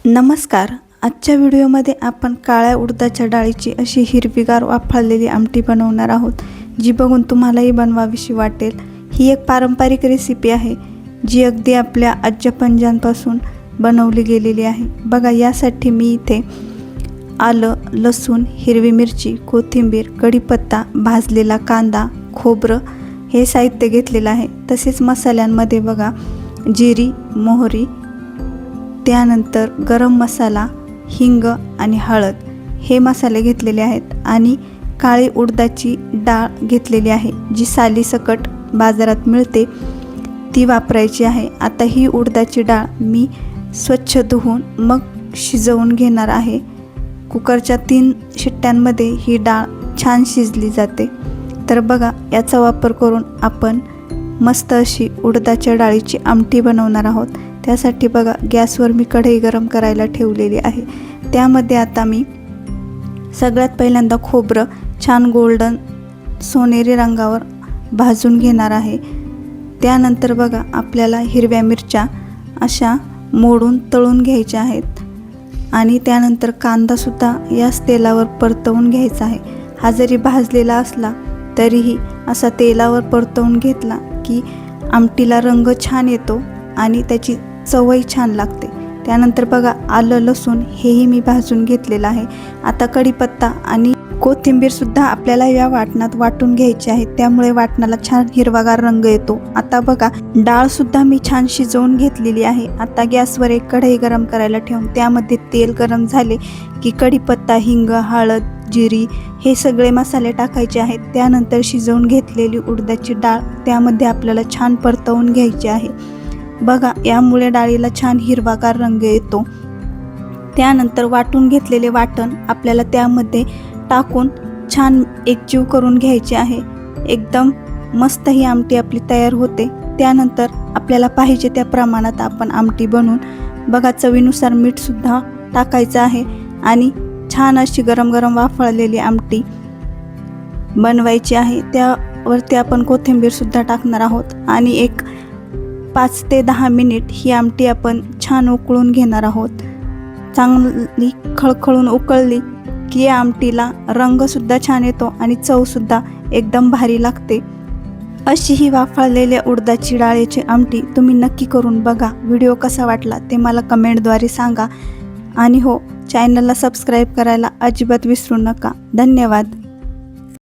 नमस्कार। आजच्या व्हिडिओमध्ये आपण काळ्या उडदाच्या डाळीची अशी हिरवीगार वाफळलेली आमटी बनवणार आहोत, जी बघून तुम्हालाही बनवावीशी वाटेल। ही एक पारंपरिक रेसिपी आहे, जी अगदी आपल्या आज्यापंजांपासून बनवली गेलेली आहे। बघा, यासाठी मी इथे आलं, लसूण, हिरवी मिरची, कोथिंबीर, कढीपत्ता, भाजलेला कांदा, खोबरं हे साहित्य घेतलेलं आहे। तसेच मसाल्यांमध्ये बघा, जिरी, मोहरी, त्यानंतर गरम मसाला, हिंग आणि हळद हे मसाले घेतलेले आहेत आणि काळी उडदाची डाळ घेतलेली आहे, जी सालीसकट बाजारात मिळते ती वापरायची आहे। आता ही उडदाची डाळ मी स्वच्छ धुवून मग शिजवून घेणार आहे। कुकरच्या 3 शिट्ट्यांमध्ये ही डाळ छान शिजली जाते। तर बघा, याचा वापर करून आपण मस्त अशी उडदाच्या डाळीची आमटी बनवणार आहोत। त्यासाठी बघा, गॅसवर मी कढई गरम करायला ठेवलेली आहे। त्यामध्ये आता मी सगळ्यात पहिल्यांदा खोबरं छान गोल्डन सोनेरी रंगावर भाजून घेणार आहे। त्यानंतर बघा, आपल्याला हिरव्या मिरच्या अशा मोडून तळून घ्यायच्या आहेत आणि त्यानंतर कांदासुद्धा याच तेलावर परतवून घ्यायचा आहे। हा जरी भाजलेला असला तरीही असा तेलावर परतवून घेतला की आमटीला रंग छान येतो आणि त्याची चवही छान लागते। त्यानंतर बघा, आलं, लसूण हेही मी भाजून घेतलेलं आहे। आता कढीपत्ता आणि कोथिंबीर सुद्धा आपल्याला या वाटणात वाटून घ्यायची आहे, त्यामुळे वाटणाला छान हिरवागार रंग येतो। आता बघा, डाळ सुद्धा मी छान शिजवून घेतलेली आहे। आता गॅसवर एक कढई गरम करायला ठेवून त्यामध्ये तेल गरम झाले की कढीपत्ता, हिंग, हळद, जिरी हे सगळे मसाले टाकायचे आहेत। त्यानंतर शिजवून घेतलेली उडदाची डाळ त्यामध्ये आपल्याला छान परतवून घ्यायची आहे। बघा, यामुळे डाळीला छान हिरवागार रंग येतो। त्यानंतर वाटून घेतलेले वाटण आपल्याला त्यामध्ये टाकून छान एकजीव करून घ्यायचे आहे। एकदम मस्त ही आमटी आपली तयार होते। त्यानंतर आपल्याला पाहिजे त्या प्रमाणात आपण आमटी बनवून बघा, चवीनुसार मीठ सुद्धा टाकायचं आहे आणि छान अशी गरम गरम वाफळलेली आमटी बनवायची आहे। त्यावरती आपण कोथिंबीर सुद्धा टाकणार आहोत आणि एक 5 ते 10 मिनिट ही आमटी आपण छान उकळून घेणार आहोत। चांगली खळखळून उकळली की या आमटीला रंगसुद्धा छान येतो आणि चवसुद्धा एकदम भारी लागते। अशी ही वाफळलेल्या उडदाची डाळीची आमटी तुम्ही नक्की करून बघा। व्हिडिओ कसा वाटला ते मला कमेंटद्वारे सांगा आणि हो, चॅनलला सबस्क्राईब करायला अजिबात विसरू नका। धन्यवाद।